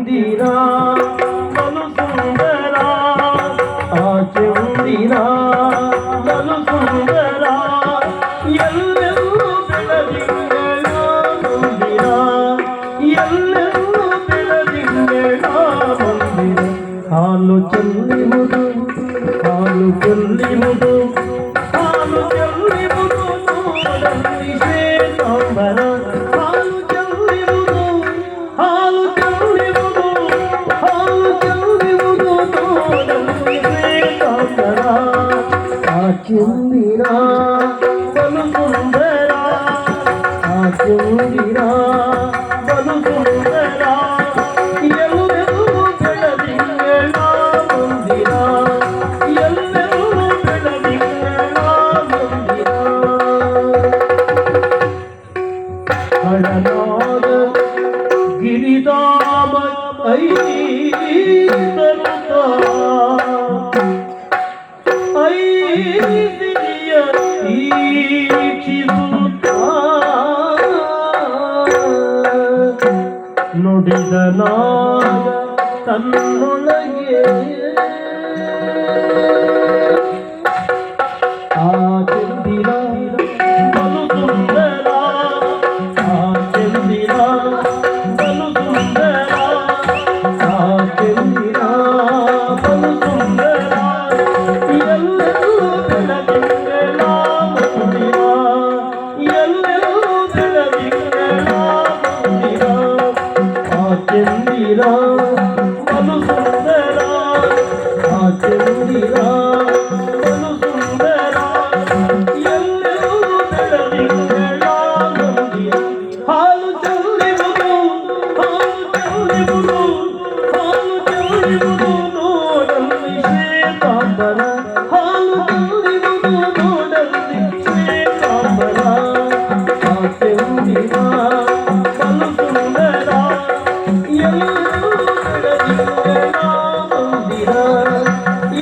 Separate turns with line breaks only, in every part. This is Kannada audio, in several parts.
ಚಂದಿರ ಬಲು ಸುಂದರ ಆ ಚಂದಿರ ಬಲು ಸುಂದರ ಎಲ್ಲೆಲ್ಲೂ ಬೆಳದಿಂಗಳ ಮಂದಿರ ಎಲ್ಲೆಲ್ಲೂ ಬೆಳದಿಂಗಳ ಮಂದಿರ ಹಾಲು ಚೆಲ್ಲಿರುವುದು ಹಾಲು ಚೆಲ್ಲಿರುವುದು ಹಾಲು ಚೆಲ್ಲಿರುವುದು ನೋಡಲ್ಲಿ ಶ್ವೇತಾಂಬರ ಹಾಲು ಚೆಲ್ಲಿರುವುದು ಹಾಲು ಚೆಲ್ಲಿರುವುದು ಹಾಲು ಚೆಲ್ಲಿರುವುದು ನೋಡಲ್ಲಿ ಶ್ವೇತಾಂಬರ ಆ ಚಂದಿರ ಬಲು ಸುಂದರ ಆ ಚಂದಿರ ಬಲು ಸುಂದರ ಎಲ್ಲೆಲ್ಲೂ ಬೆಳದಿಂಗಳ ಮಂದಿರ ಎಲ್ಲೆಲ್ಲೂ ಬೆಳದಿಂಗಳ ಮಂದಿರ ಹಳನಾದ ಗಿರಿಧಾಮ ಐತರುತ ಐದಿರಿಯ ಈಕ್ಷಿಸುತ್ತ ನುಡಿದ ನಾಗ ತನ್ನೊಳಗೆ ಆ ಚಂದಿರ ಬಲು ಸುಂದರ ಆ ಚಂದಿರ ಬಲು ಸುಂದರ ಆ ಚಂದಿರ ಬಲು ಸುಂದರ ಎಲ್ಲೆಲ್ಲೂ ಬೆಳದಿಂಗಳ ಮಂದಿರ ಎಲ್ಲೆಲ್ಲೂ ಬೆಳದಿಂಗಳ ಮಂದಿರ ಆ ಚಂದಿರ ಬಲು ಸುಂದರ ಆ ಚಂದಿರ ಬಲು ಸುಂದರ ಎಲ್ಲೆಲ್ಲೂ ಬೆಳದಿಂಗಳ ಮಂದಿರ ಹಾಲು ಚೆಲ್ಲಿರುವುದು ಹಾಲು ಚೆಲ್ಲಿರುವುದು ಹಾಲು ಚೆಲ್ಲಿರುವುದು ನೋಡಲ್ಲಿ ಶ್ವೇತಾಂಬರ ಹಾಲು ಚೆಲ್ಲಿರುವುದು ನೋಡಲ್ಲಿ ಶ್ವೇತಾಂಬರ ಆ ಚಂದಿರ ಬಲು ಸುಂದರ ಎಲ್ಲೆಲ್ಲೂ ಬೆಳದಿಂಗಳ ಮಂದಿರ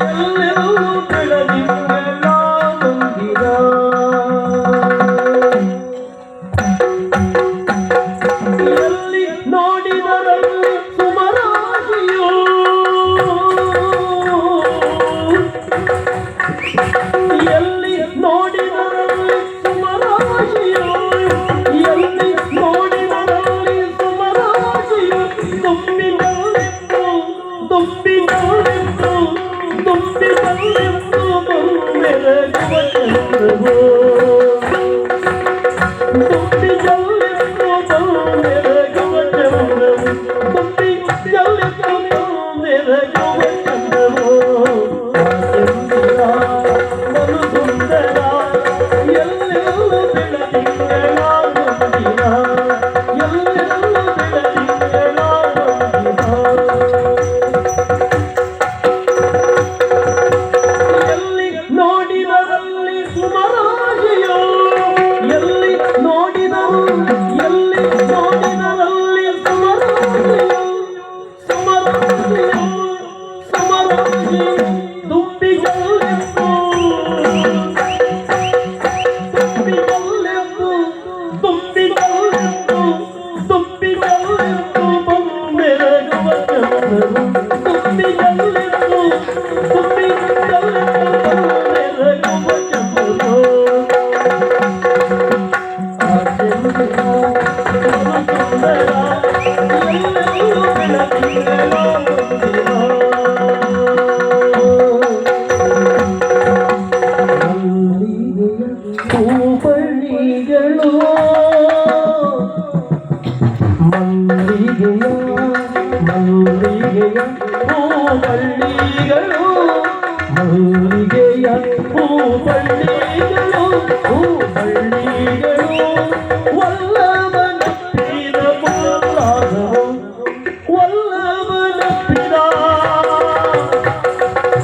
ಎಲ್ಲೆಲ್ಲೂ ಬೆಳದಿಂಗಳ ಮಂದಿರ ಎಲ್ಲಿ ನೋಡಿದರಲ್ಲಿ ಸುಮರಾಶಿಯೋ ಎಲ್ಲಿ ನೋಡಿದರಲ್ಲಿ ಸುಮರಾಶಿಯೋ ಎಲ್ಲಿ ನೋಡಿದರಲ್ಲಿ ಸುಮರಾಶಿಯೋ ತುಂಬಿದಲ್ಲಿತ್ತು ತುಂಬಿದಲ್ಲಿತ್ತು ತುಂಬಿದಲ್ಲಿತ್ತು ಬೆಳಗುವ ಚಂದ್ರವೋ ತುಂಬಿದಲ್ಲಿತ್ತು ಬೆಳಗುವ ಚಂದ್ರವು ತುಂಬಿದಲ್ಲಿತ್ತು ಬೆಳಗುವ ಚಂದ್ರವೋ ಆ ಚಂದಿರ ಬಲು ಸುಂದರ ಎಲ್ಲೆಲ್ಲೂ ಬೆಳದಿಂಗಳ ಮಂದಿರ ಎಲ್ಲೆಲ್ಲೂ ಬೆಳದಿಂಗಳ ಮಂದಿರ ಎಲ್ಲಿ ನೋಡಿದರಲ್ಲಿ ಸುಮರಾಶಿಯೋ ಎಲ್ಲಿ ನೋಡಿದರು ಎಲ್ಲಿ ನೋಡಿದರಲ್ಲಿ ಸುಮರಾಶಿಯೋ ಸುಮರಾಶಿಯೋ ಸುಮರಾಶಿಯೋ ತುಂಬಿದಲ್ಲಿತ್ತು ತುಂಬಿದಲ್ಲಿತ್ತು ತುಂಬಿದಲ್ಲಿತ್ತು ತುಂಬಿದಲ್ಲಿತ್ತು ಬೆಳಗುವ ಚಂದ್ರವು ತುಂಬಿದಲ್ಲಿತ್ತು ತುಂಬಿದಲ್ಲಿತ್ತು ಬೆಳಗುವ ಚಂದ್ರವು ಆ ಚಂದಿರ ಬಲು ಸುಂದರ ಎಲ್ಲೆಲ್ಲೂ ಬೆಳದಿಂಗಳ ಮಂದಿರ ಹೂಬಳ್ಳಿಗಳು ಮಲ್ಲಿಗೆಯ ಮಲ್ಲಿಗೆಯ ಹೂಬಳ್ಳಿಗಳು ಮಲ್ಲಿಗೆಯ ಹೂಬಳ್ಳಿಗಳು ಹೂಬಳ್ಳಿಗಳು ವಲ್ಲಭನಪ್ಪಿದ ಪುರಾಣವು ವಲ್ಲಭನಪ್ಪಿದ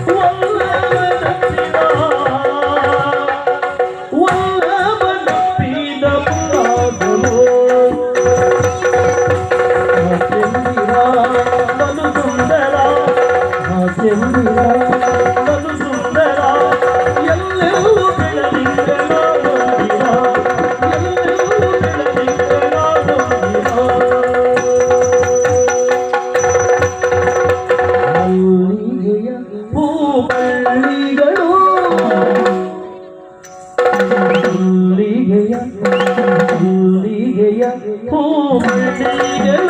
ವಲ್ಲಭನಪ್ಪಿದ ವಲ್ಲಭನಪ್ಪಿದ ಪುರಾಣವು ಆ ಚಂದಿರ ಬಲು ಸುಂದರ ಆ ಹೂ ಮಲ್ಲಿಗೆಯ